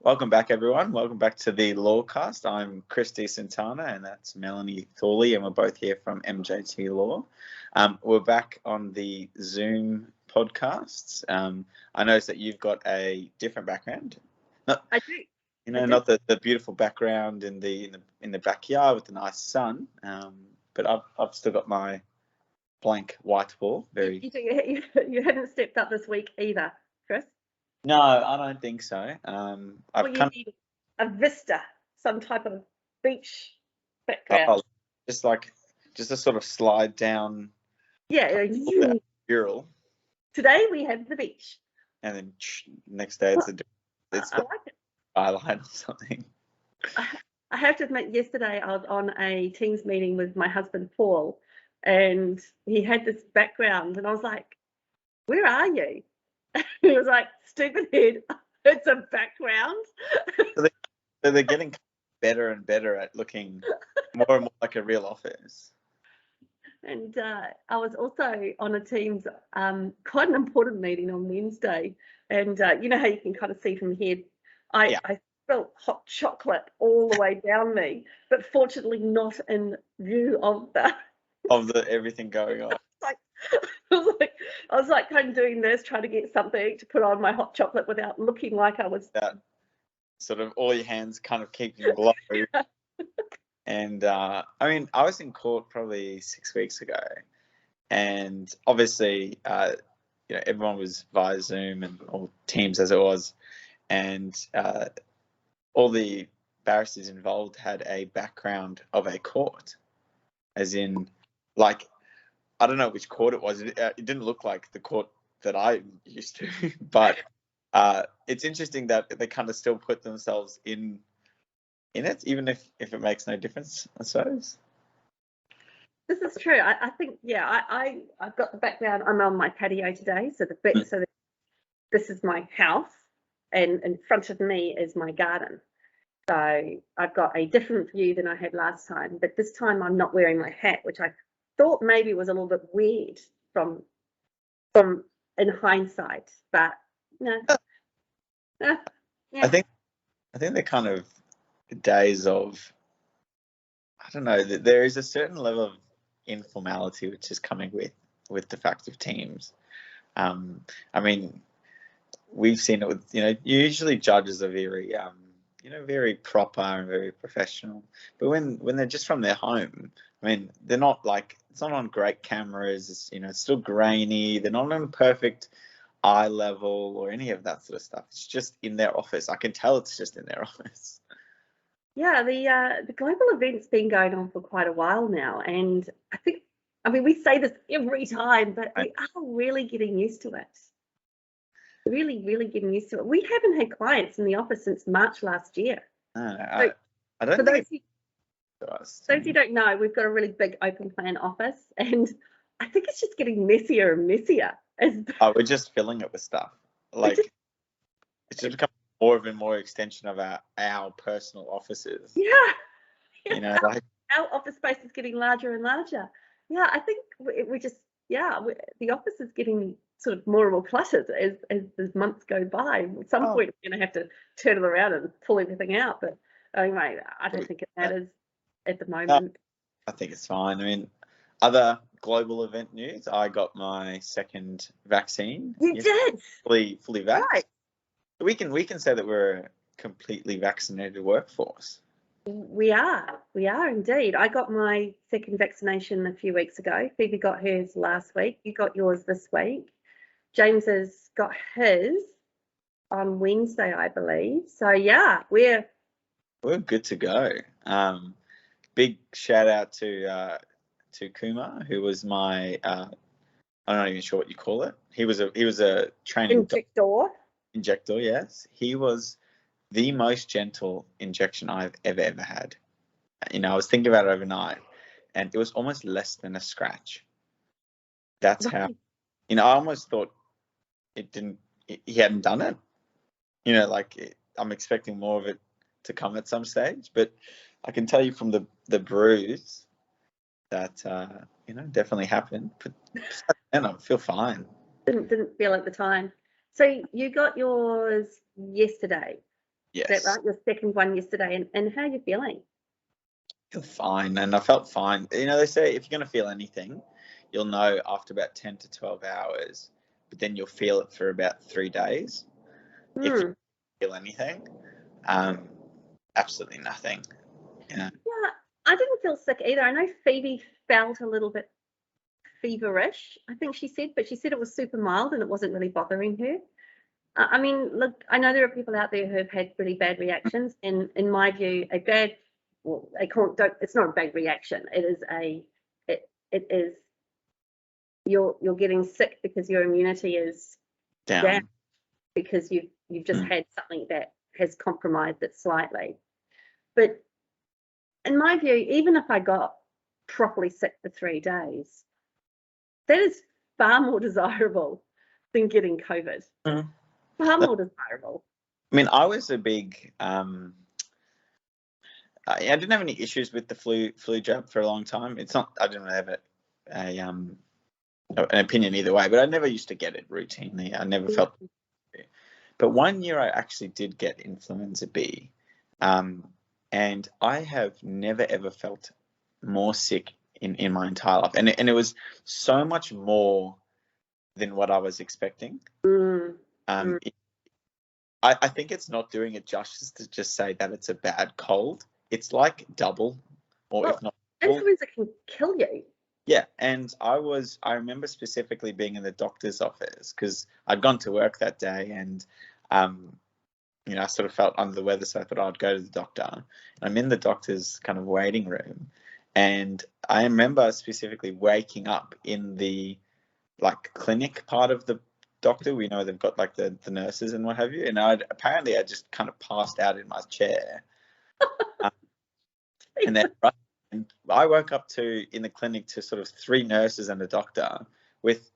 Welcome back, everyone. Welcome back to the Lawcast. I'm Christy Santana, and that's Melanie Thorley, and we're both here from MJT Law. We're back on the Zoom podcasts. I noticed that you've got a different background. I do. Not the beautiful background in the backyard with the nice sun, but I've still got my blank white wall. You haven't stepped up this week either, Chris. No, I don't think so. You need a vista, some type of beach background. Just a sort of slide down. Yeah. Mural. Today we have the beach. And then next day it's I like it. Skyline or something. I have to admit, yesterday I was on a Teams meeting with my husband Paul, and he had this background, and I was like, "Where are you?" He was like, "Stupid head, it's a background." So they're getting better and better at looking more and more like a real office. And I was also on a Teams, quite an important meeting on Wednesday, and you know how you can kind of see from here. I felt hot chocolate all the way down me, but fortunately not in view of the everything going on. I was like kind of doing this, trying to get something to put on my hot chocolate without looking like I was. Sort of all your hands kind of keeping glow. And I was in court probably 6 weeks ago, and obviously, everyone was via Zoom or Teams as it was, and all the barristers involved had a background of a court, as in, like, I don't know which court it was. It didn't look like the court that I used to, but it's interesting that they kind of still put themselves in it, even if it makes no difference, I suppose. This is true. I think, I've got the background. I'm on my patio today, so this is my house, and in front of me is my garden. So I've got a different view than I had last time, but this time I'm not wearing my hat, which I thought maybe was a little bit weird from in hindsight, but no. Yeah. I think they're kind of days of, I don't know, there is a certain level of informality which is coming with the fact of Teams. We've seen it with, usually judges are very very proper and very professional, but when they're just from their home, they're not like, it's not on great cameras, it's still grainy, they're not on perfect eye level or any of that sort of stuff. It's just in their office. I can tell it's just in their office. Yeah, the global event's been going on for quite a while now, and I think, we say this every time, but we are really getting used to it. Really, really getting used to it. We haven't had clients in the office since March last year. I don't for think those who don't know, we've got a really big open plan office, and I think it's just getting messier and messier. We're just filling it with stuff. Like, it's just become more and more extension of our personal offices. Yeah. Like, our office space is getting larger and larger. Yeah, I think the office is getting sort of more and more cluttered as the months go by. At some point, we're going to have to turn it around and pull everything out. But anyway, I don't think it matters at the moment. No, I think it's fine. Other global event news, I got my second vaccine. You did? Fully vaxxed. Right. We can say that we're a completely vaccinated workforce. We are indeed. I got my second vaccination a few weeks ago. Phoebe got hers last week. You got yours this week. James has got his on Wednesday, I believe. So yeah, we're good to go. Big shout out to Kumar, who was my I'm not even sure what you call it. He was a training injector. Yes, he was the most gentle injection I've ever had. I was thinking about it overnight, and it was almost less than a scratch. That's how. I almost thought he hadn't done it. I'm expecting more of it to come at some stage, but I can tell you from the bruise that definitely happened. But I feel fine. Didn't feel at the time. So you got yours yesterday. Yes. Is that right? Your second one yesterday, and how are you feeling? Feel fine, and I felt fine. You know, they say if you're going to feel anything, you'll know after about 10 to 12 hours, but then you'll feel it for about 3 days. If you feel anything, absolutely nothing. Yeah, I didn't feel sick either. I know Phoebe felt a little bit feverish, I think she said, but she said it was super mild and it wasn't really bothering her. I mean, look, I know there are people out there who have had really bad reactions, and in my view, it's not a bad reaction. It is you're getting sick because your immunity is down because you've just had something that has compromised it slightly. But in my view, even if I got properly sick for 3 days, that is far more desirable than getting COVID. Far more desirable. I mean, I was a big. I didn't have any issues with the flu jab for a long time. It's not. I didn't have an opinion either way, but I never used to get it routinely. I never felt. But one year I actually did get influenza B, and I have never ever felt more sick in my entire life, and it was so much more than what I was expecting. I think it's not doing it justice to just say that it's a bad cold. It's like double, or if not double. Influenza can kill you. Yeah, and I remember specifically being in the doctor's office because I'd gone to work that day, and you know, I sort of felt under the weather, so I thought I'd go to the doctor. And I'm in the doctor's kind of waiting room, and I remember specifically waking up in the like clinic part of the doctor. We know they've got like the nurses and what have you, and I just kind of passed out in my chair, and then I woke up in the clinic to sort of 3 nurses and a doctor with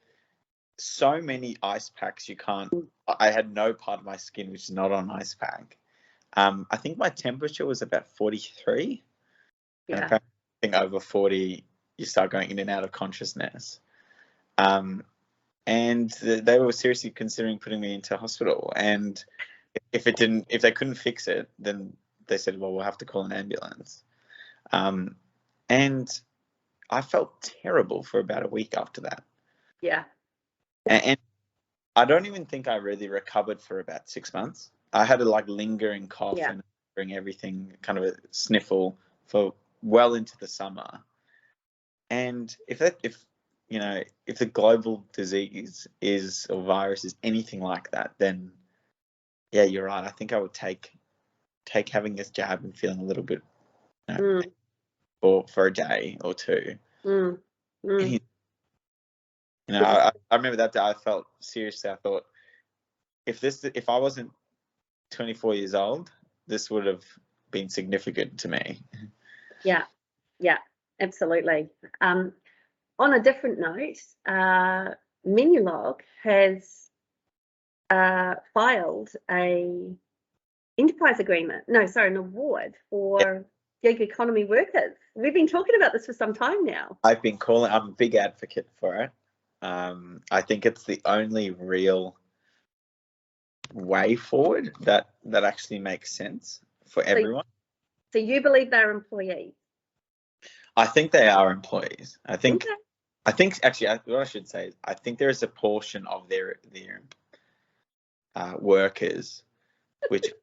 so many ice packs. I had no part of my skin which is not on ice pack. I think my temperature was about 43. Yeah. And apparently I think over 40 you start going in and out of consciousness. And they were seriously considering putting me into hospital. And if they couldn't fix it, then they said, well, we'll have to call an ambulance. And I felt terrible for about a week after that. Yeah. And I don't even think I really recovered for about 6 months. I had a like lingering cough and lingering everything, kind of a sniffle for well into the summer. And if the global disease or virus is anything like that, then yeah, you're right. I think I would take having this jab and feeling a little bit for a day or two. You know, I remember that day I felt seriously. I thought if I wasn't 24 years old, this would have been significant to me. Yeah, absolutely. On a different note, Menulog has filed an award for gig economy workers. We've been talking about this for some time now. I'm a big advocate for it. I think it's the only real way forward that actually makes sense for everyone. So you believe they're employees? I think they are employees. I think actually what I should say is I think there is a portion of their workers which are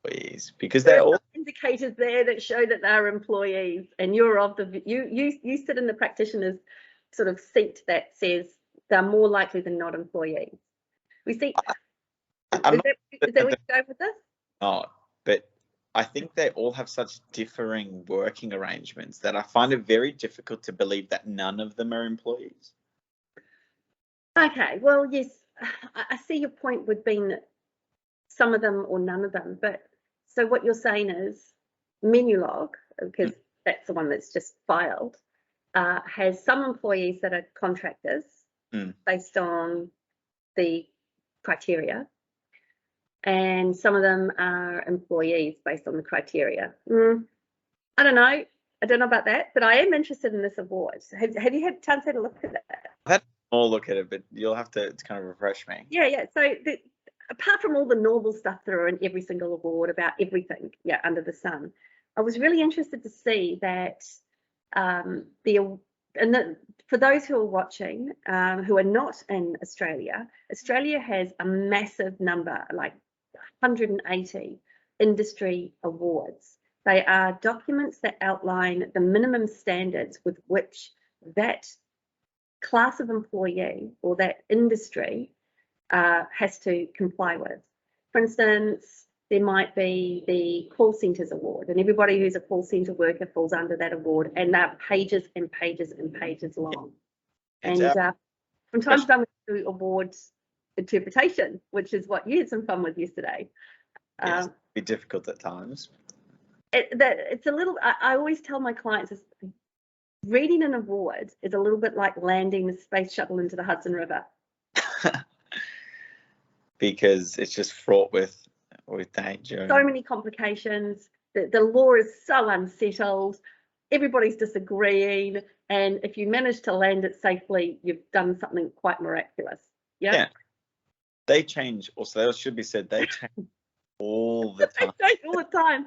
employees, because they're all indicators there that show that they're employees, and you're you sit in the practitioner's sort of seat that says they're more likely than not employees. We see. Is that where you go with this? Not, but I think they all have such differing working arrangements that I find it very difficult to believe that none of them are employees. Okay, well, yes, I see your point with being some of them or none of them, but so what you're saying is Menulog, because that's the one that's just filed, has some employees that are contractors based on the criteria, and some of them are employees based on the criteria. I don't know about that, but I am interested in this award. Have you had time to have a look at that? I've had a small look at it, but you'll have to kind of refresh me. Yeah. So apart from all the normal stuff that are in every single award about everything, under the sun, I was really interested to see that for those who are watching, who are not in Australia, Australia has a massive number, like 180 industry awards. They are documents that outline the minimum standards with which that class of employee or that industry has to comply with. For instance, there might be the call centres award, and everybody who's a call centre worker falls under that award, and they're pages and pages and pages long. And from time to time, we do awards interpretation, which is what you had some fun with yesterday. Yes, it'd be difficult at times. It's a little. I always tell my clients, reading an award is a little bit like landing the space shuttle into the Hudson River. Because it's just fraught with danger. So many complications. The law is so unsettled. Everybody's disagreeing. And if you manage to land it safely, you've done something quite miraculous. Yeah. They change. Also, that should be said, they change all the time. They change all the time.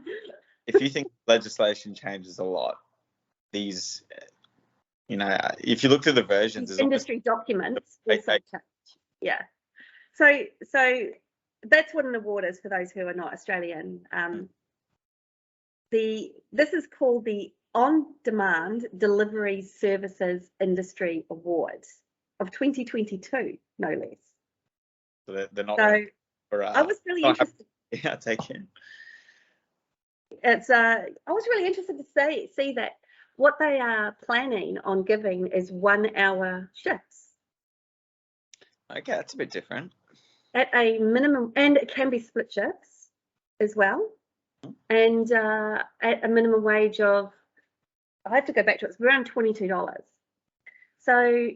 If you think legislation changes a lot, these, if you look through the versions, these industry documents also change. Yeah. So that's what an award is for those who are not Australian. This is called the On-Demand Delivery Services Industry Awards of 2022, no less. So they're not. So I was really interested. Yeah, take it. I was really interested to see that what they are planning on giving is 1 hour shifts. Okay, that's a bit different. At a minimum, and it can be split shifts as well. And at a minimum wage of, I have to go back to it, it's around $22. So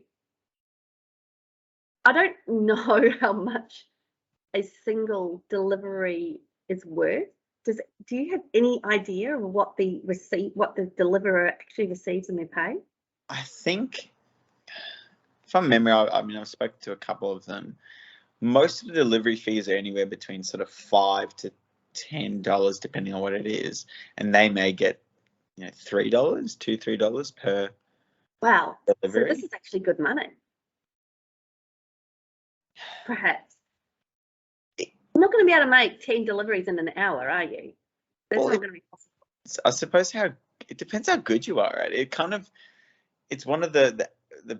I don't know how much a single delivery is worth. Do you have any idea of what the deliverer actually receives in their pay? I think, from memory, I've spoken to a couple of them. Most of the delivery fees are anywhere between sort of $5 to $10, depending on what it is, and they may get, $3 per. Wow! Delivery. So this is actually good money. Perhaps. You're not going to be able to make 10 deliveries in an hour, are you? That's not going to be possible. I suppose it depends how good you are at it. It's one of the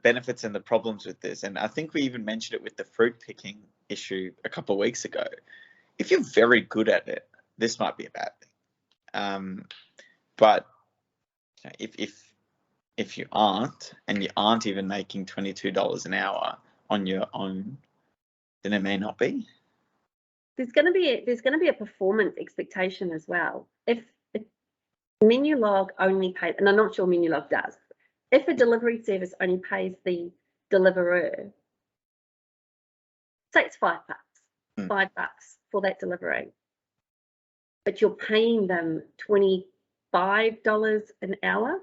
benefits and the problems with this, and I think we even mentioned it with the fruit picking issue a couple of weeks ago. If you're very good at it, this might be a bad thing. But if you aren't, and you aren't even making $22 an hour on your own, then it may not be. There's going to be a performance expectation as well. If Menulog only pays, and I'm not sure Menulog does, if a delivery service only pays the deliverer, say it's $5 for that delivery, but you're paying them $25 an hour,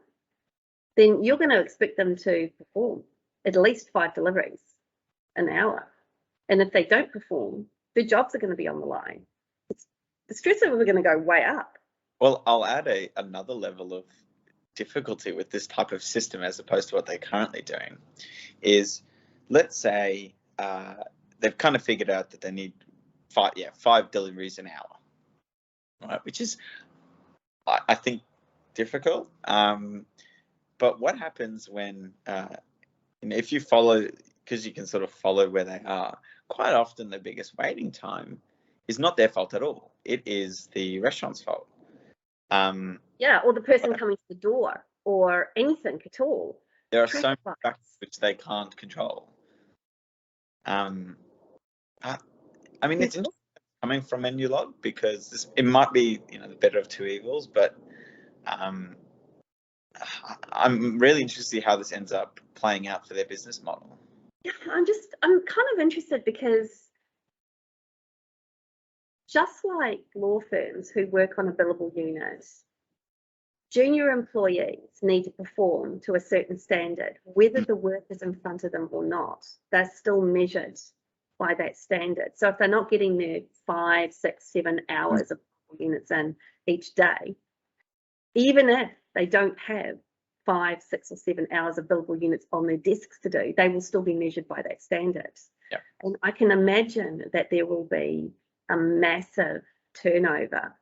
then you're going to expect them to perform at least 5 deliveries an hour. And if they don't perform, their jobs are going to be on the line. The stress levels are going to go way up. Well, I'll add another level of difficulty with this type of system as opposed to what they're currently doing is, let's say they've kind of figured out that they need 5 deliveries an hour, right? Which is, I think, difficult. But what happens when, if you follow, because you can sort of follow where they are, quite often the biggest waiting time is not their fault at all. It is the restaurant's fault. Or the person coming to the door, or anything at all. There are so many factors which they can't control. It's coming from Menulog because it might be, the better of two evils, but I'm really interested to see how this ends up playing out for their business model. Yeah, I'm kind of interested because just like law firms who work on a billable unit, junior employees need to perform to a certain standard, whether the work is in front of them or not. They're still measured by that standard. So if they're not getting their 5, 6, 7 hours of units in each day, even if they don't have 5, 6 or 7 hours of billable units on their desks to do, they will still be measured by that standard. Yep. And I can imagine that there will be a massive turnover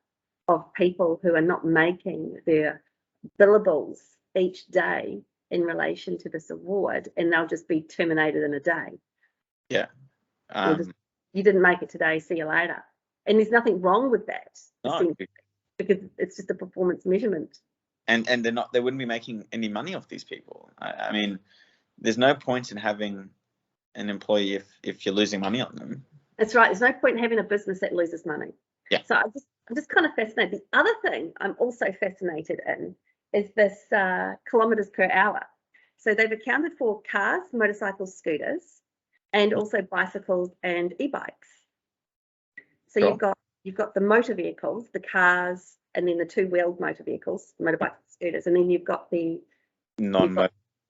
of people who are not making their billables each day in relation to this award, and they'll just be terminated in a day. Yeah. You didn't make it today, see you later. And there's nothing wrong with that. No. Because it's just a performance measurement. And they wouldn't be making any money off these people. I mean, there's no point in having an employee if you're losing money on them. That's right. There's no point in having a business that loses money. Yeah. So I'm just kind of fascinated. The other thing I'm also fascinated in is this kilometres per hour. So they've accounted for cars, motorcycles, scooters, and also bicycles and e-bikes. So Sure. you've got the motor vehicles, the cars, and then the two-wheeled motor vehicles, motorbikes, scooters, and then you've got the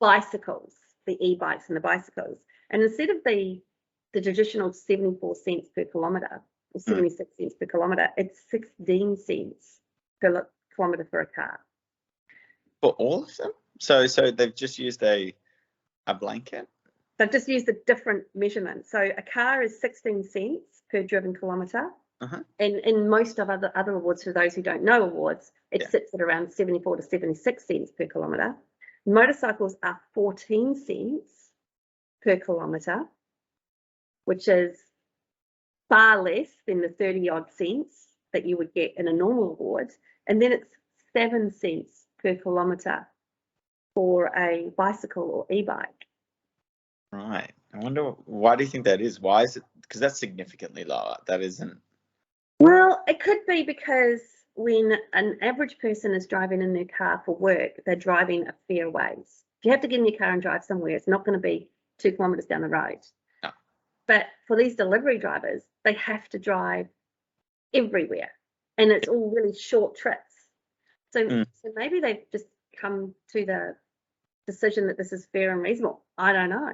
bicycles, the e-bikes and the bicycles. And instead of the traditional 74 cents per kilometre or 76 cents per kilometre, it's 16 cents per kilometre for a car. For all of them? So they've just used a blanket? They've just used a different measurement. So a car is 16 cents per driven kilometre. And in most of other awards, for those who don't know awards, it sits at around 74 to 76 cents per kilometre. Motorcycles are 14 cents per kilometre, which is far less than the 30 odd cents that you would get in a normal award. And then it's 7 cents per kilometre for a bicycle or e-bike. Right. I wonder, why do you think that is? Why is it? Because that's significantly lower. That isn't. Well, it could be because when an average person is driving in their car for work, they're driving a fair ways. If you have to get in your car and drive somewhere, it's not going to be 2 kilometres down the road. No. But for these delivery drivers, they have to drive everywhere, and it's all really short trips. So maybe they've just come to the decision that this is fair and reasonable. I don't know.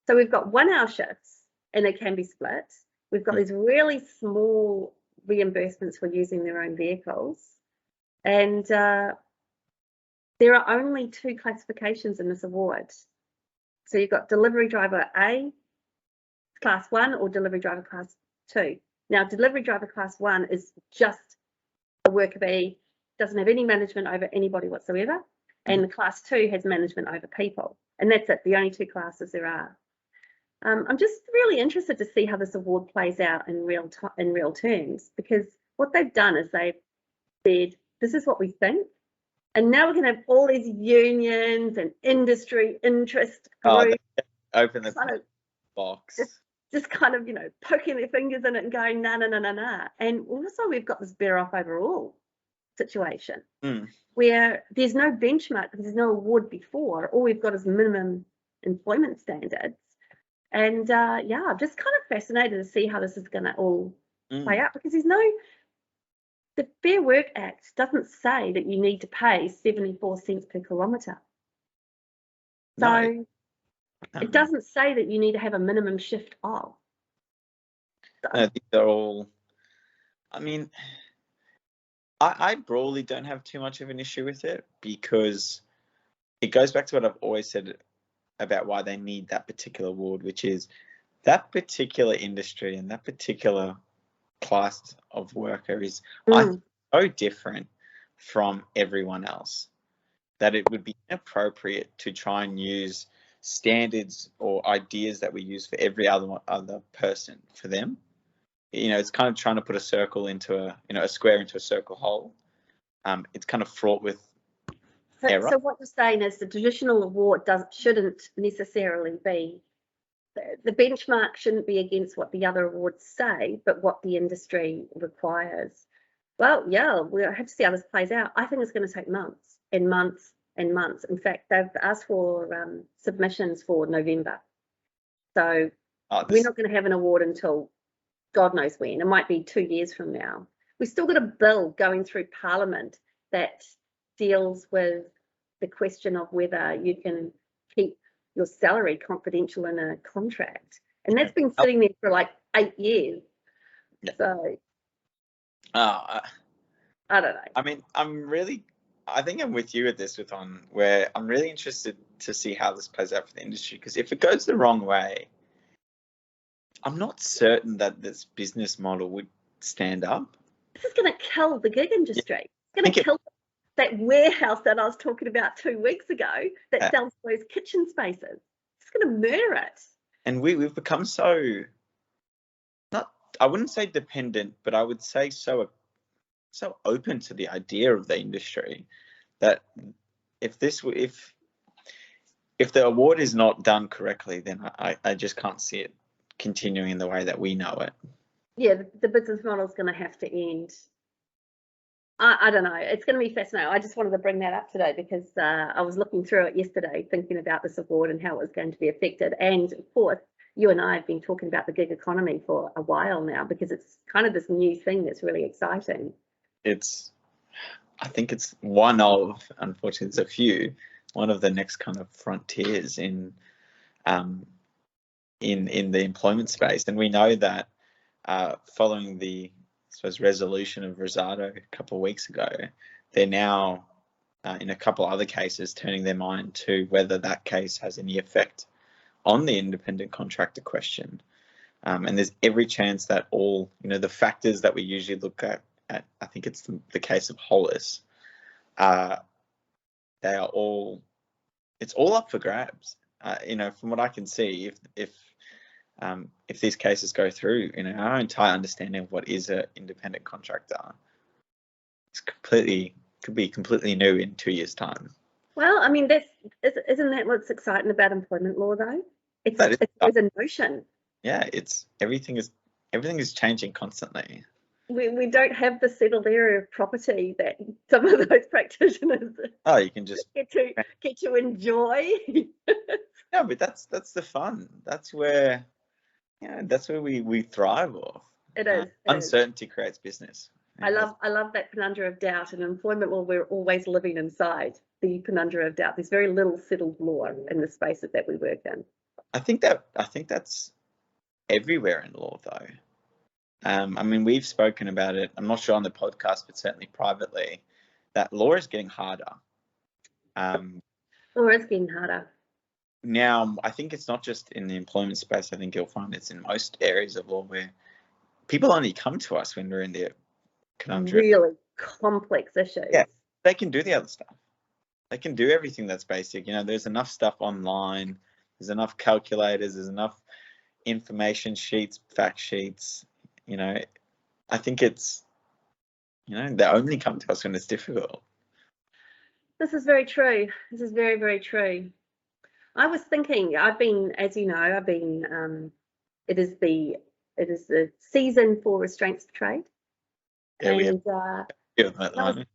So we've got 1 hour shifts, and they can be split. We've got these really small reimbursements for using their own vehicles. And there are only 2 classifications in this award. So you've got delivery driver A, class 1, or delivery driver class 2. Now, delivery driver class 1 is just a worker bee, doesn't have any management over anybody whatsoever. And the class 2 has management over people. And that's it, the only 2 classes there are. I'm just really interested to see how this award plays out in real terms, because what they've done is they've said, this is what we think. And now we're going to have all these unions and industry interest groups. Open the box. Just kind of, poking their fingers in it and going, nah. And also we've got this better off overall situation where there's no benchmark, because there's no award before. All we've got is minimum employment standards. And I'm just kind of fascinated to see how this is going to all play out, because the Fair Work Act doesn't say that you need to pay 74 cents per kilometre. So it doesn't say that you need to have a minimum shift of. No, these are all, I mean, I broadly don't have too much of an issue with it, because it goes back to what I've always said about why they need that particular award, which is that particular industry and that particular class of worker is so different from everyone else that it would be inappropriate to try and use standards or ideas that we use for every other person for them. It's kind of trying to put a circle into a square into a circle hole. It's kind of fraught with error. So what you're saying is the traditional award shouldn't necessarily be, the benchmark shouldn't be against what the other awards say, but what the industry requires. Well, yeah, we'll have to see how this plays out. I think it's going to take months and months and months. In fact, they've asked for submissions for November. So we're not going to have an award until God knows when. It might be 2 years from now. We've still got a bill going through Parliament that deals with the question of whether you can keep your salary confidential in a contract. and that's been sitting there for like 8 years. Yeah. So I don't know. I mean, I think I'm with you at this where I'm really interested to see how this plays out for the industry, because if it goes the wrong way, I'm not certain that this business model would stand up. This is going to kill the gig industry. It's going to kill that warehouse that I was talking about 2 weeks ago that sells those kitchen spaces. It's going to murder it. And we've become so, not, I wouldn't say dependent, but I would say so open to the idea of the industry that if the award is not done correctly, then I just can't see it continuing in the way that we know it. Yeah, the business model is going to have to end. I don't know. It's going to be fascinating. I just wanted to bring that up today because I was looking through it yesterday, thinking about this award and how it was going to be affected. And of course, you and I have been talking about the gig economy for a while now, because it's kind of this new thing that's really exciting. I think it's one of, unfortunately, there's a few, one of the next kind of frontiers in the employment space. And we know that following the, I suppose, resolution of Rosado a couple of weeks ago, they're now in a couple other cases turning their mind to whether that case has any effect on the independent contractor question. And there's every chance that all, the factors that we usually look at, I think it's the case of Hollis, it's all up for grabs. From what I can see, if these cases go through, our entire understanding of what is an independent contractor could be completely new in 2 years' time. Well, I mean, isn't that what's exciting about employment law, though? It's a notion. Yeah, everything is changing constantly. We don't have the settled area of property that some of those practitioners you can just get to enjoy. Yeah, but that's the fun. That's where we thrive off. It is. Uncertainty creates business. I love that penumbra of doubt. In employment law, we're always living inside the penumbra of doubt. There's very little settled law in the spaces that we work in. I think that's everywhere in law, though. I mean, we've spoken about it. I'm not sure on the podcast, but certainly privately, that law is getting harder. Law is getting harder. Now, I think it's not just in the employment space. I think you'll find it's in most areas of law where people only come to us when we're in the conundrum. Really complex issues. Yeah, they can do the other stuff. They can do everything that's basic. There's enough stuff online. There's enough calculators. There's enough information sheets, fact sheets. I think it's, they only come to us when it's difficult. This is very true. This is very, very true. I was thinking, as you know, it is the season for restraints of trade. Yeah, and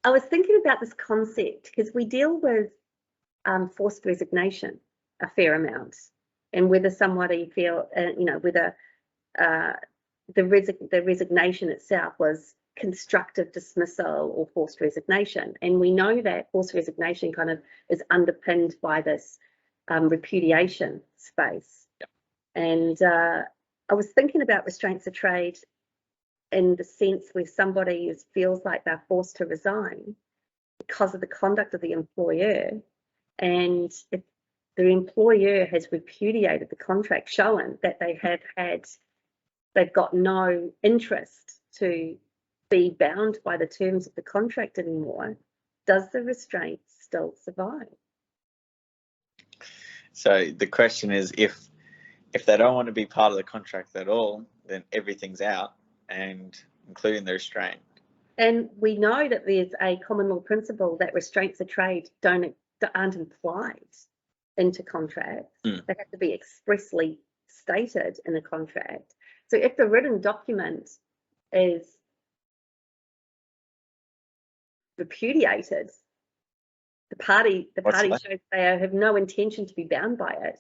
I was thinking about this concept because we deal with forced resignation a fair amount, and whether somebody whether the resignation itself was constructive dismissal or forced resignation. And we know that forced resignation kind of is underpinned by this repudiation space. Yep. And I was thinking about restraints of trade in the sense where somebody feels like they're forced to resign because of the conduct of the employer, and if the employer has repudiated the contract, showing that they've got no interest to be bound by the terms of the contract anymore, does the restraint still survive? So the question is, if they don't want to be part of the contract at all, then everything's out, and including the restraint. And we know that there's a common law principle that restraints of trade aren't implied into contracts. They have to be expressly stated in a contract. So if the written document is repudiated, the party shows they have no intention to be bound by it.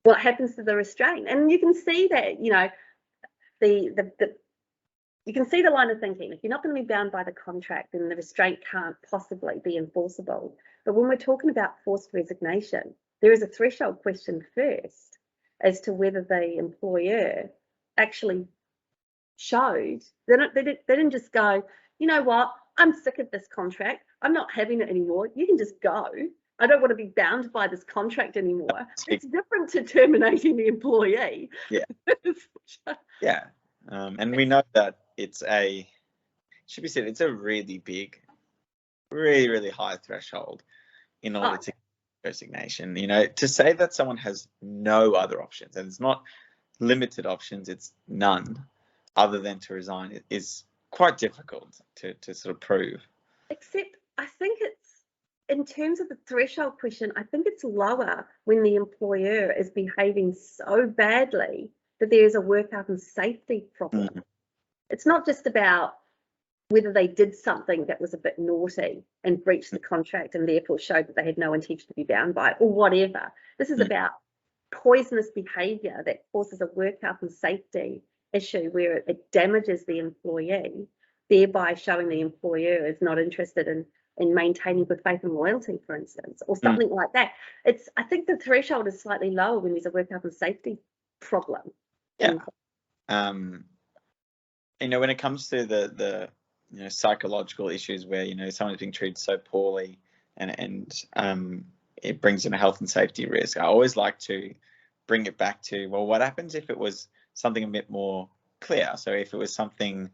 What happens to the restraint? And you can see that, you can see the line of thinking. If you're not going to be bound by the contract, then the restraint can't possibly be enforceable. But when we're talking about forced resignation, there is a threshold question first as to whether the employer actually showed, they didn't just go, you know what, I'm sick of this contract, I'm not having it anymore, you can just go, I don't want to be bound by this contract anymore. It's different to terminating the employee. Yeah. Yeah. And we know that it's a really big, really, really high threshold in order to get resignation. You know, to say that someone has no other options, and it's not limited options, it's none other than to resign, is quite difficult to sort of prove. Except I think it's, in terms of the threshold question, I think it's lower when the employer is behaving so badly that there is a work health and safety problem. It's not just about whether they did something that was a bit naughty and breached the contract and therefore showed that they had no intention to be bound by it or whatever. This is about poisonous behaviour that causes a work health and safety issue where it damages the employee, thereby showing the employer is not interested in maintaining good faith and loyalty, for instance, or something like that. I think the threshold is slightly lower when there's a work health and safety problem. Yeah. You know, when it comes to the you know, psychological issues where, you know, someone's being treated so poorly and it brings in a health and safety risk, I always like to bring it back to, well, what happens if it was something a bit more clear? So if it was something,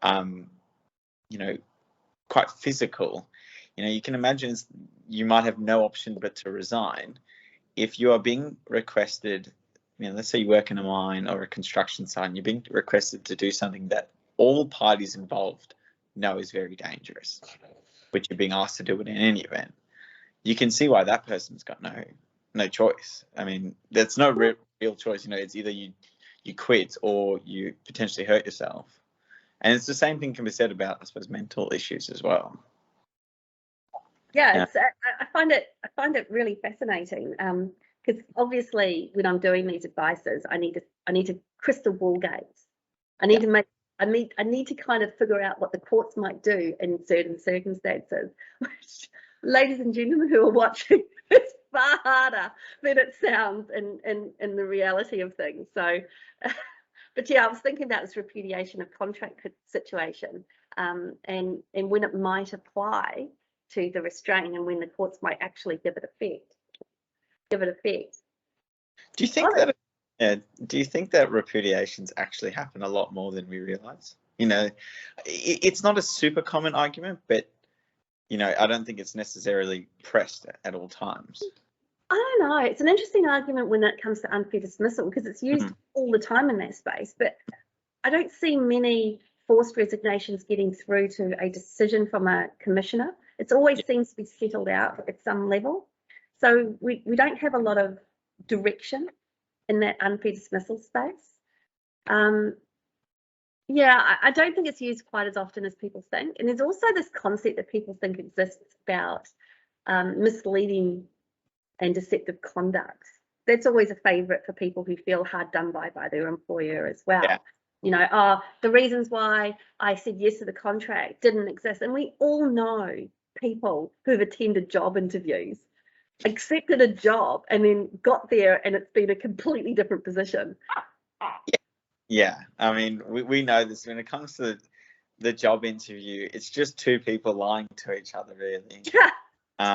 you know, quite physical, you know, you can imagine you might have no option but to resign. If you are being requested, you know, let's say you work in a mine or a construction site and you're being requested to do something that all parties involved know is very dangerous, which you're being asked to do it in any event, you can see why that person's got no choice. I mean, that's no real choice. You know, it's either you quit or you potentially hurt yourself. And it's the same thing can be said about, I suppose, mental issues as well. Yeah, I find it really fascinating because obviously when I'm doing these advices, I need to crystal ball gaze. I need to kind of figure out what the courts might do in certain circumstances, which, ladies and gentlemen who are watching, is far harder than it sounds in the reality of things. So, but yeah, I was thinking about this repudiation of contract situation and when it might apply to the restraint and when the courts might actually give it effect. Do you think that repudiations actually happen a lot more than we realise? You know, it's not a super common argument, but, you know, I don't think it's necessarily pressed at all times. I don't know. It's an interesting argument when it comes to unfair dismissal because it's used all the time in that space, but I don't see many forced resignations getting through to a decision from a commissioner. It always seems to be settled out at some level. So we don't have a lot of direction in that unfair dismissal space. Yeah, I don't think it's used quite as often as people think. And there's also this concept that people think exists about misleading and deceptive conduct. That's always a favourite for people who feel hard done by their employer as well. Yeah. You know, the reasons why I said yes to the contract didn't exist. And we all know people who've attended job interviews, accepted a job and then got there and it's been a completely different position. Yeah. I mean, we know this when it comes to the job interview, it's just two people lying to each other, really. Yeah.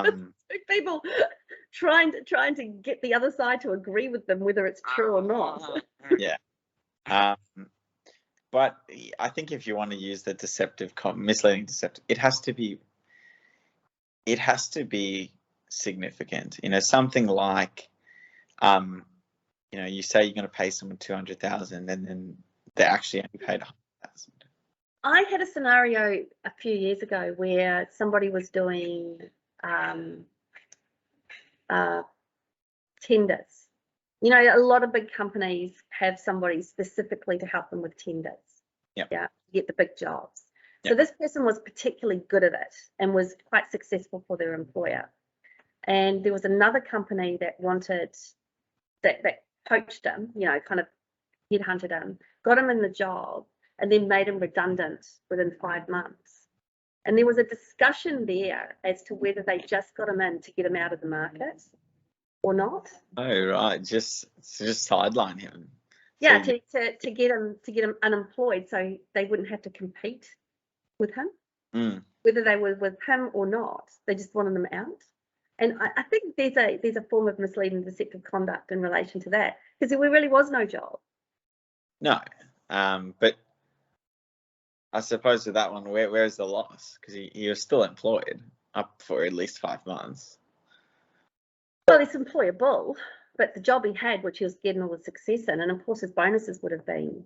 Two people trying to get the other side to agree with them whether it's true or not. Yeah. But I think if you want to use the misleading deceptive, it has to be significant. You know, something like, you know, you say you're going to pay someone $200,000 and then they actually only paid $100,000. I had a scenario a few years ago where somebody was doing tenders. You know, a lot of big companies have somebody specifically to help them with tenders. Yep. Yeah, get the big jobs. Yep. So this person was particularly good at it and was quite successful for their employer. And there was another company that wanted that poached him, you know, kind of headhunted him, got him in the job, and then made him redundant within 5 months. And there was a discussion there as to whether they just got him in to get him out of the market or not. Oh, right. Just sideline him. Yeah, So to get him unemployed, so they wouldn't have to compete with him, whether they were with him or not. They just wanted them out. And I think there's a form of misleading, deceptive conduct in relation to that, because there really was no job. no, but I suppose with that one, where's the loss? Because he was still employed up for at least 5 months. Well, he's employable, but the job he had, which he was getting all the success in, and of course his bonuses would have been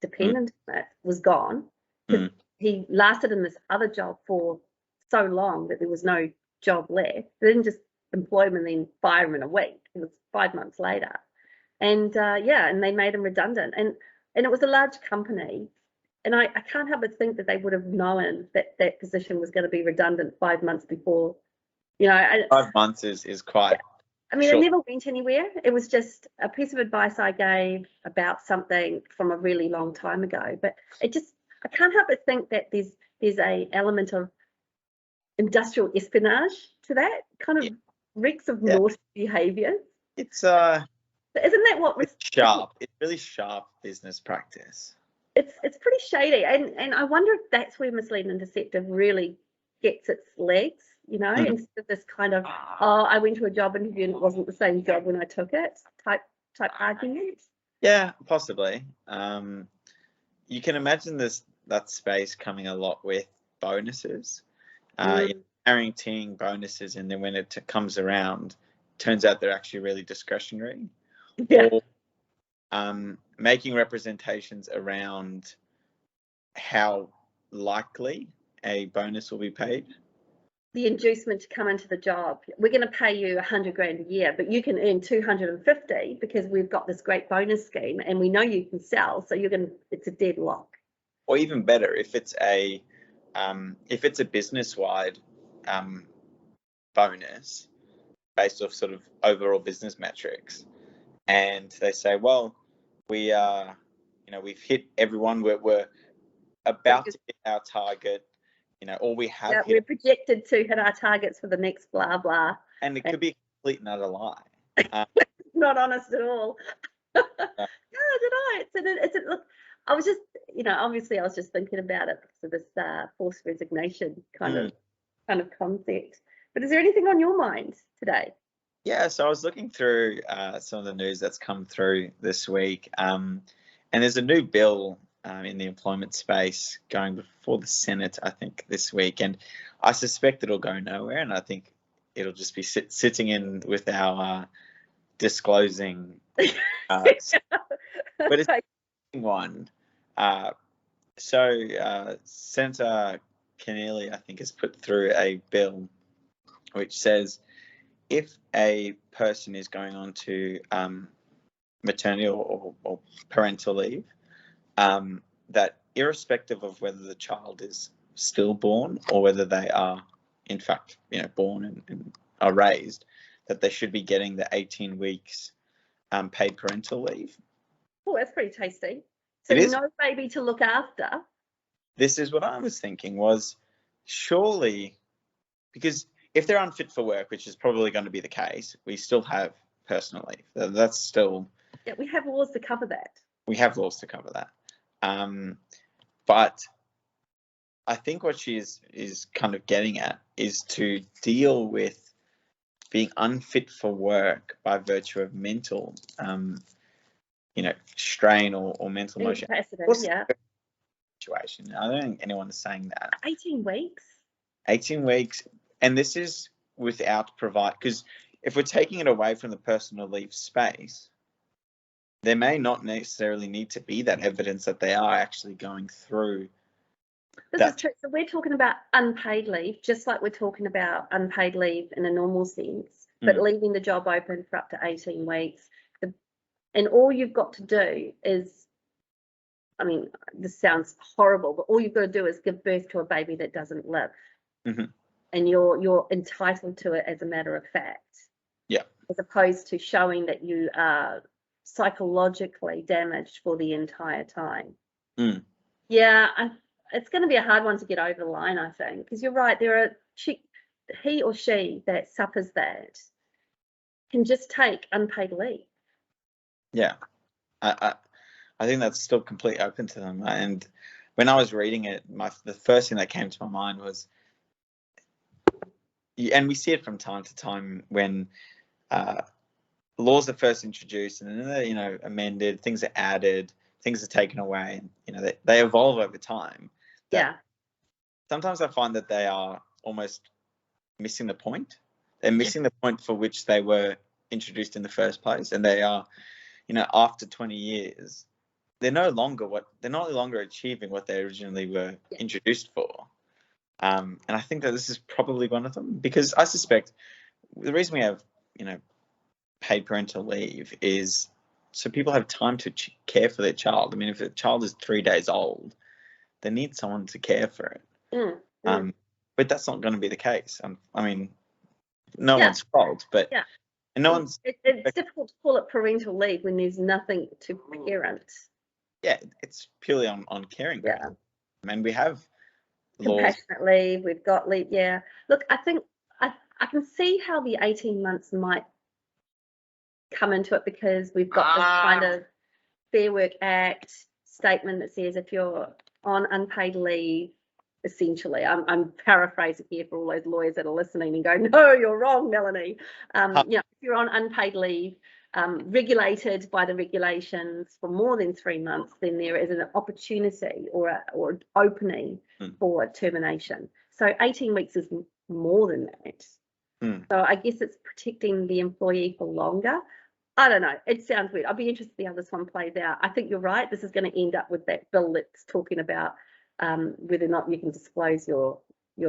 dependent on it, was gone. He lasted in this other job for so long that there was no job left. They didn't just employ him and then fire him in a week. It was 5 months later. And and they made him redundant. And it was a large company. And I can't help but think that they would have known that that position was going to be redundant 5 months before. 5 months is quite. I mean, short. it never went anywhere. It was just a piece of advice I gave about something from a really long time ago. But I can't help but think that there's a element of industrial espionage to that, kind of reeks of naughty behaviour. It's Isn't that what was sharp? It's really sharp business practice. It's pretty shady, and I wonder if that's where misleading and deceptive really gets its legs. Instead of this kind of, I went to a job interview and it wasn't the same job when I took it type argument. Yeah, possibly. You can imagine that space coming a lot with bonuses, guaranteeing bonuses, and then when it comes around, turns out they're actually really discretionary. Yeah. Or making representations around how likely a bonus will be paid. The inducement to come into the job. We're going to pay you $100,000 a year, but you can earn 250 because we've got this great bonus scheme and we know you can sell. So it's a deadlock. Or even better, if it's a business-wide bonus based off sort of overall business metrics, and they say, well, we've hit everyone. We're about to hit our target. Or we have. Yeah, we're projected to hit our targets for the next blah blah. And it could be a complete and utter lie. Not honest at all. No, look, I was just, obviously I was just thinking about it because of this forced resignation kind of concept. But is there anything on your mind today? Yeah, so I was looking through some of the news that's come through this week, and there's a new bill in the employment space going before the Senate, I think, this week, and I suspect it'll go nowhere, and I think it'll just be sitting in with our disclosing. But it's one. So Senator Keneally, I think, has put through a bill which says if a person is going on to maternity or parental leave, that irrespective of whether the child is stillborn or whether they are in fact born and are raised, that they should be getting the 18 weeks paid parental leave. Oh, that's pretty tasty. So no baby to look after. This is what I was thinking, was surely, because if they're unfit for work, which is probably going to be the case, we still have personal leave. That's still. Yeah, we have laws to cover that. We have laws to cover that. But I think what she is kind of getting at is to deal with being unfit for work by virtue of mental, strain or mental motion. Yeah. Situation. I don't think anyone is saying that. 18 weeks. 18 weeks, and this is without because if we're taking it away from the personal leave space, there may not necessarily need to be that evidence that they are actually going through. This is true. So we're talking about unpaid leave, just like we're talking about unpaid leave in a normal sense, but leaving the job open for up to 18 weeks. And all you've got to do is, I mean, this sounds horrible, but all you've got to do is give birth to a baby that doesn't live. And you're entitled to it as a matter of fact. Yeah. As opposed to showing that you are psychologically damaged for the entire time. Yeah, it's going to be a hard one to get over the line, I think, because you're right. There are he or she that suffers that can just take unpaid leave. Yeah, I think that's still completely open to them. And when I was reading it, the first thing that came to my mind was, and we see it from time to time when laws are first introduced and then they're amended, things are added, things are taken away, and they evolve over time. Yeah. Sometimes I find that they are almost missing the point. They're missing the point for which they were introduced in the first place, and they are, after 20 years, they're no longer achieving what they originally were introduced for. And I think that this is probably one of them, because I suspect the reason we have, paid parental leave is so people have time to care for their child. I mean, if a child is 3 days old, they need someone to care for it. But that's not going to be the case. I mean, no one's fault, but and no one's. It's difficult to call it parental leave when there's nothing to parent. Yeah, it's purely on caring. Yeah, I mean, we have compassionate leave. We've got leave. Yeah, look, I think I can see how the 18 months might come into it, because we've got this kind of Fair Work Act statement that says if you're on unpaid leave, essentially, I'm paraphrasing here for all those lawyers that are listening and go, no, you're wrong, Melanie. If you're on unpaid leave, regulated by the regulations for more than 3 months, then there is an opportunity or opening for termination. So 18 weeks is more than that. So I guess it's protecting the employee for longer. I don't know. It sounds weird. I'll be interested to see how this one plays out. I think you're right. This is going to end up with that bill that's talking about whether or not you can disclose your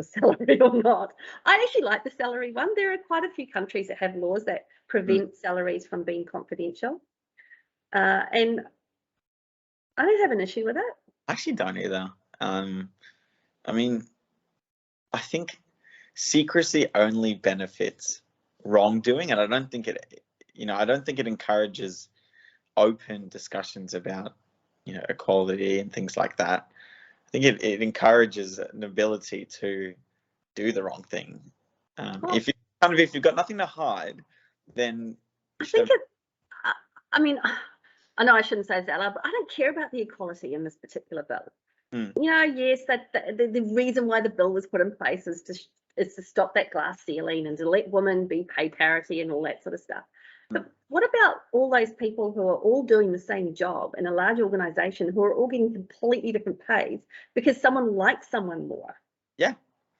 salary or not. I actually like the salary one. There are quite a few countries that have laws that prevent salaries from being confidential. And I don't have an issue with it. I actually don't either. I mean, I think secrecy only benefits wrongdoing, and I don't think it encourages open discussions about equality and things like that. I think it encourages an ability to do the wrong thing. If you've got nothing to hide, then I think I mean, I know I shouldn't say this out loud, but I don't care about the equality in this particular bill. Yes, that the reason why the bill was put in place is to stop that glass ceiling and to let women be pay parity and all that sort of stuff. But what about all those people who are all doing the same job in a large organisation, who are all getting completely different pays because someone likes someone more? Yeah.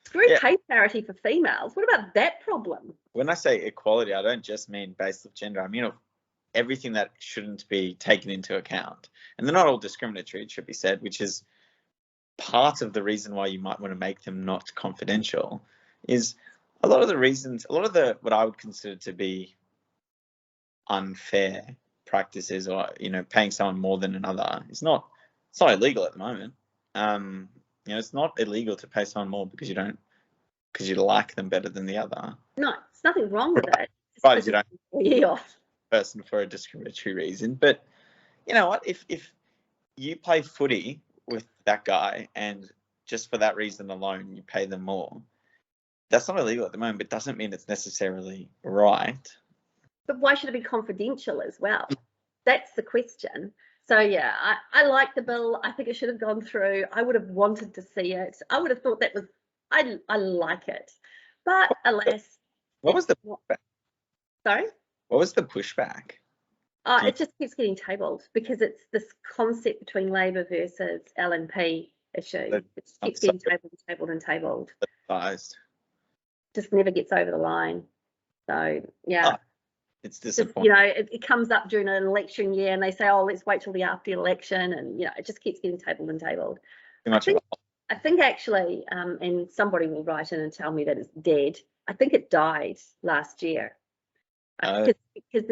Screw pay parity for females. What about that problem? When I say equality, I don't just mean based on gender. I mean of everything that shouldn't be taken into account. And they're not all discriminatory, it should be said, which is part of the reason why you might want to make them not confidential. Is a lot of the what I would consider to be unfair practices, or paying someone more than another, it's not illegal at the moment. It's not illegal to pay someone more because you like them better than the other. No, there's nothing wrong with it. Right, you don't person for a discriminatory reason. But you know what, if you play footy with that guy and just for that reason alone you pay them more, that's not illegal at the moment, but doesn't mean it's necessarily right. But why should it be confidential as well? That's the question. So yeah, I like the bill. I think it should have gone through. I would have wanted to see it. I would have thought that was, I like it. But alas. What was the pushback? Sorry? What was the pushback? It just keeps getting tabled because it's this concept between Labor versus LNP issue. It keeps getting tabled. Advised. Just never gets over the line. So yeah. It's disappointing. Just, it comes up during an election year and they say, oh, let's wait till the after the election, and it just keeps getting tabled. I think actually, and somebody will write in and tell me that it's dead. I think it died last year. Because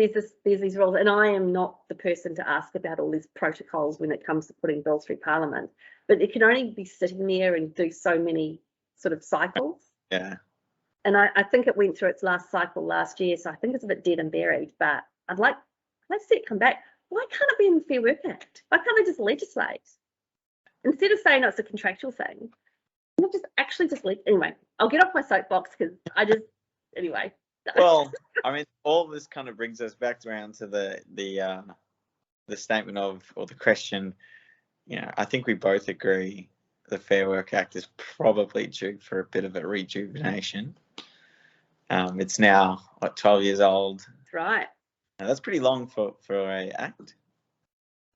there's these rules, and I am not the person to ask about all these protocols when it comes to putting bills through Parliament, but it can only be sitting there and do so many sort of cycles. Yeah. And I think it went through its last cycle last year, so I think it's a bit dead and buried, but I'd like to see it come back. Why can't it be in the Fair Work Act? Why can't they just legislate? Instead of saying it's a contractual thing, anyway, I'll get off my soapbox because anyway. Well, I mean, all this kind of brings us back around to the statement of, or the question. I think we both agree the Fair Work Act is probably due for a bit of a rejuvenation. It's now 12 years old. That's right. Now, that's pretty long for a act.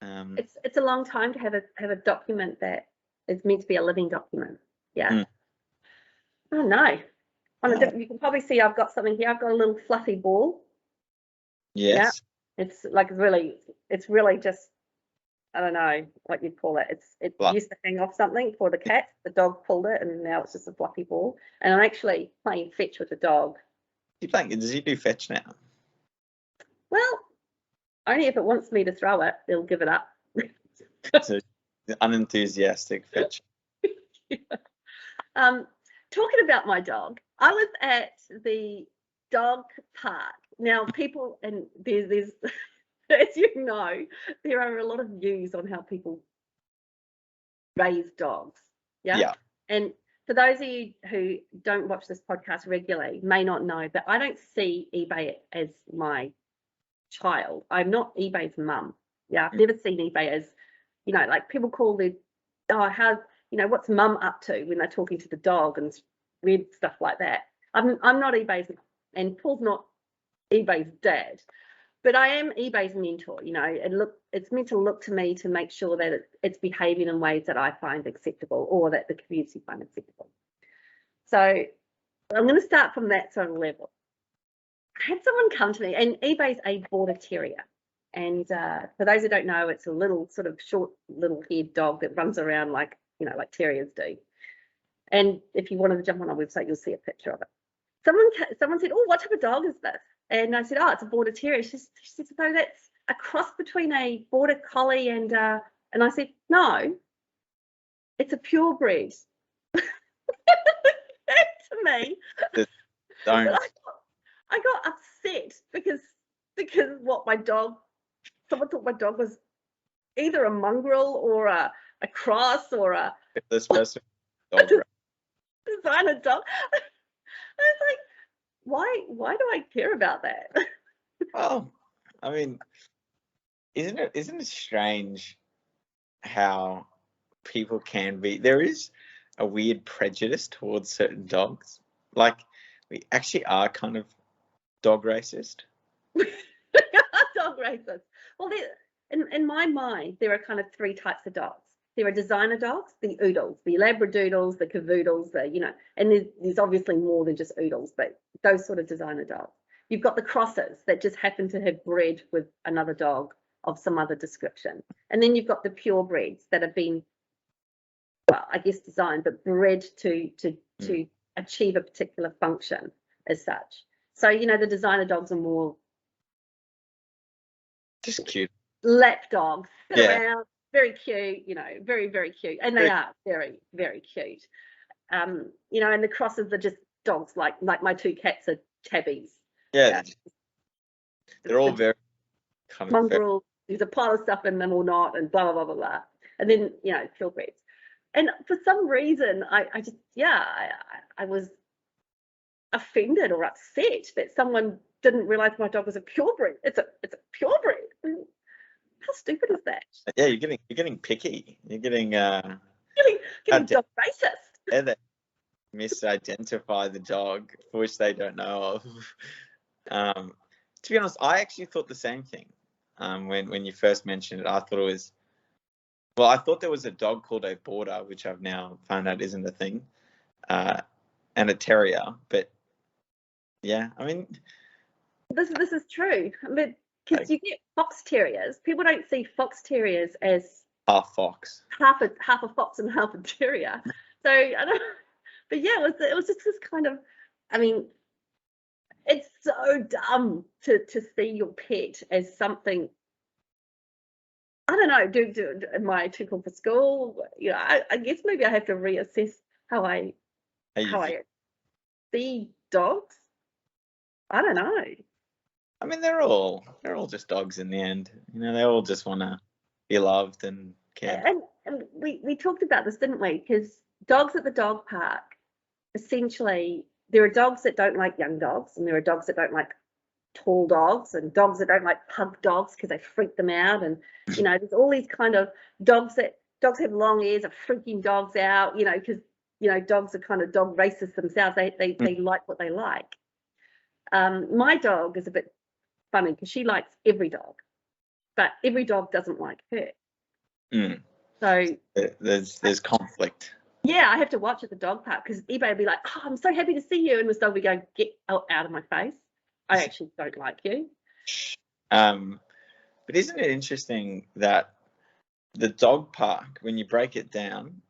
It's a long time to have a document that is meant to be a living document. Yeah. Oh no. You can probably see I've got something here. I've got a little fluffy ball. Yes. Yeah. It's really just, I don't know what you'd call it. It used to hang off something for the cat. The dog pulled it, and now it's just a fluffy ball. And I'm actually playing fetch with the dog. Does he do fetch now? Well, only if it wants me to throw it, it'll give it up. So, unenthusiastic fetch. Yeah. Talking about my dog, I was at the dog park. Now, people, and there's as you know, there are a lot of views on how people raise dogs. Yeah. And for those of you who don't watch this podcast regularly, may not know, but I don't see eBay as my child. I'm not eBay's mum. Yeah, I've never seen eBay as, like people call what's mum up to when they're talking to the dog and weird stuff like that. I'm not eBay's mum, and Paul's not eBay's dad, but I am eBay's mentor. And it's meant to look to me to make sure that it's behaving in ways that I find acceptable or that the community find acceptable. So I'm going to start from that sort of level. I had someone come to me, and eBay's a border terrier. And for those who don't know, it's a little sort of short little haired dog that runs around like terriers do. And if you wanted to jump on our website, you'll see a picture of it. Someone said, "Oh, what type of dog is this?" And I said, "Oh, it's a border terrier." She said, "So that's a cross between a border collie and I said, "No, it's a purebred." To me, don't. I got upset because someone thought my dog was either a mongrel or a cross or a This person dog designer dog. I was like, why do I care about that? Well, I mean, isn't it strange how people can be? There is a weird prejudice towards certain dogs. Like, we actually are kind of dog racist. Dog racist. Well, in my mind, there are kind of three types of dogs. There are designer dogs, the oodles, the labradoodles, the cavoodles, and there's obviously more than just oodles, but those sort of designer dogs. You've got the crosses that just happen to have bred with another dog of some other description. And then you've got the purebreds that have been, well, I guess designed, but bred to achieve a particular function as such. So, the designer dogs are more just cute. Lap dogs, sit around, very cute, very, very cute. And they are very, very cute. And the crosses are just dogs like my two cats are tabbies. Yeah. They're all very kind of mongrel. There's a pile of stuff in them or not, and blah, blah, blah, blah, blah. And then, purebreds. And for some reason, I was offended or upset that someone didn't realize my dog was a purebred. It's a purebred. How stupid is that? Yeah, you're getting picky. You're getting dog racist. Yeah, they misidentify the dog for which they don't know of. To be honest, I actually thought the same thing. When you first mentioned it, I thought it was. Well, I thought there was a dog called a border, which I've now found out isn't a thing, and a terrier. But yeah, I mean, this is true. But because you get fox terriers, people don't see fox terriers as half fox, half a fox and half a terrier. So I don't. But yeah, it was just this kind of. I mean, it's so dumb to see your pet as something. I don't know. Am I too cool for school? I guess maybe I have to reassess how I see dogs. I don't know. I mean, they're all just dogs in the end. They all just want to be loved and cared. And we talked about this, didn't we? Because dogs at the dog park, essentially, there are dogs that don't like young dogs, and there are dogs that don't like tall dogs and dogs that don't like pug dogs because they freak them out. And, there's all these kind of dogs have long ears, are freaking dogs out, because, dogs are kind of dog racists themselves. They like what they like. My dog is a bit funny because she likes every dog, but every dog doesn't like her. So there's conflict. Yeah, I have to watch at the dog park because eBay will be like, "Oh, I'm so happy to see you," and this dog will go, "Get out of my face. I actually don't like you." But isn't it interesting that the dog park, when you break it down,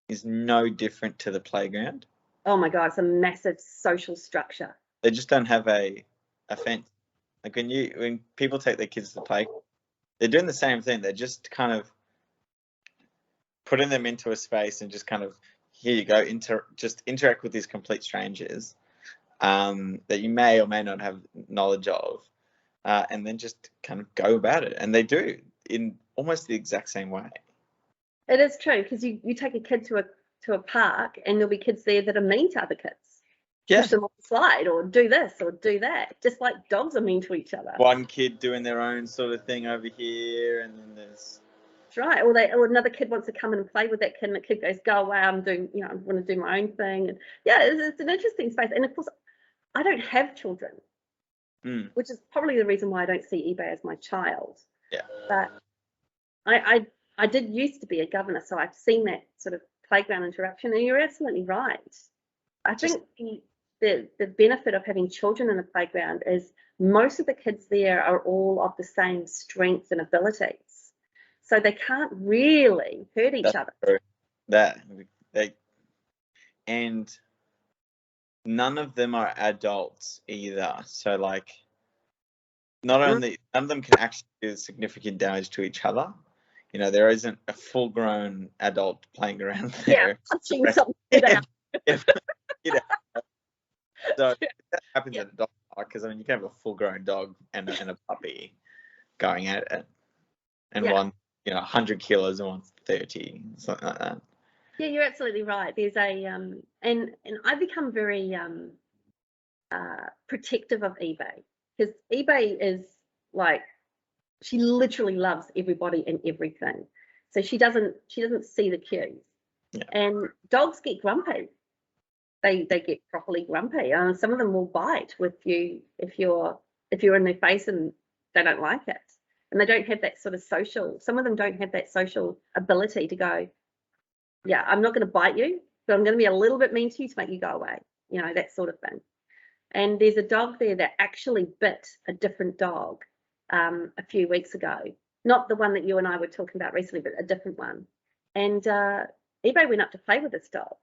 is no different to the playground? Oh my God, it's a massive social structure. They just don't have a fence. Like when people take their kids to the play, they're doing the same thing. They're just kind of putting them into a space and just kind of, here you go, just interact with these complete strangers that you may or may not have knowledge of, and then just kind of go about it. And they do in almost the exact same way. It is true, because you take a kid to a park and there'll be kids there that are mean to other kids. Yeah. Push them off the slide or do this or do that, just like dogs are mean to each other. One kid doing their own sort of thing over here, and then there's... That's right. Or another kid wants to come in and play with that kid, and the kid goes, "Go away, I'm doing, I want to do my own thing." And yeah, it's an interesting space. And of course, I don't have children, which is probably the reason why I don't see eBay as my child. Yeah. But I did used to be a governor, so I've seen that sort of playground interaction, and you're absolutely right. I think the benefit of having children in the playground is most of the kids there are all of the same strengths and abilities. So they can't really hurt each other. True. And none of them are adults either. So like, not only none of them can actually do significant damage to each other. There isn't a full-grown adult playing around there. Yeah, punching something out. So that happens at a dog park, because you can have a full-grown dog and a puppy going at it, and one 100 kilos and one's 30, something like that. Yeah, you're absolutely right. There's a and I've become very protective of eBay, because eBay is like, she literally loves everybody and everything, so she doesn't see the cues. Yeah. And dogs get grumpy. They get properly grumpy. Some of them will bite with you if you're in their face and they don't like it. And they don't have that sort of social, some of them don't have that social ability to go, yeah, I'm not going to bite you, but I'm going to be a little bit mean to you to make you go away, that sort of thing. And there's a dog there that actually bit a different dog a few weeks ago. Not the one that you and I were talking about recently, but a different one. And eBay went up to play with this dog.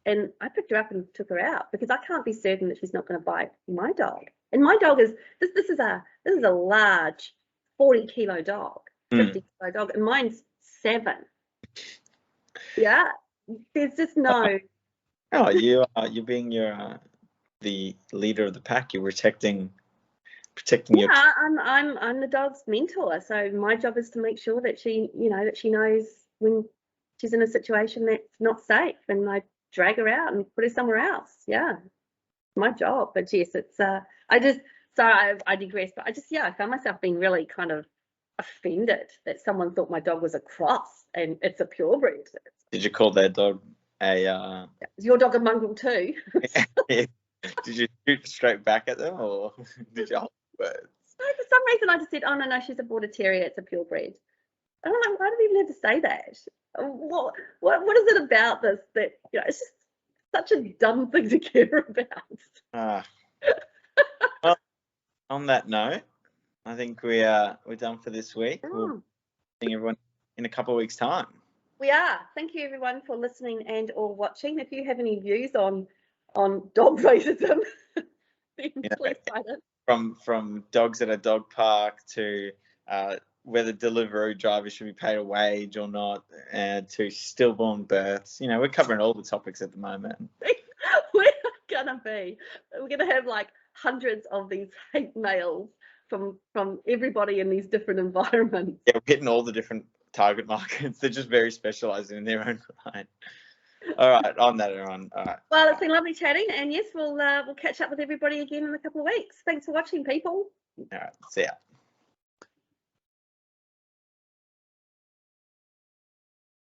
And I picked her up and took her out, because I can't be certain that she's not going to bite my dog. And my dog is, this is a large 40-kilo dog, 50-kilo dog, and mine's 7. Yeah, there's just no. Oh, you're being the leader of the pack. You're protecting your. Yeah, I'm the dog's mentor. So my job is to make sure that she knows when she's in a situation that's not safe, and I drag her out and put her somewhere else. Yeah, my job. But yes, it's I digress, but I found myself being really kind of offended that someone thought my dog was a cross, and it's a purebred. Did you call that dog a? Is your dog a mongrel too? Did you shoot straight back at them, or did you hold words? No, for some reason I just said, "Oh no, she's a border terrier. It's a purebred." I don't know, why do we even have to say that? What is it about this that it's just such a dumb thing to care about? Well, on that note, I think we're done for this week. We'll see everyone in a couple of weeks' time. We are. Thank you everyone for listening and or watching. If you have any views on dog racism, then please write it. From dogs at a dog park to whether delivery drivers should be paid a wage or not, and to stillborn births. We're covering all the topics at the moment. We're gonna have like hundreds of these hate mails from everybody in these different environments. Yeah, we're hitting all the different target markets. They're just very specialized in their own right. All right, on that, everyone. All right. Well, it's been lovely chatting, and yes, we'll catch up with everybody again in a couple of weeks. Thanks for watching, people. All right, see ya.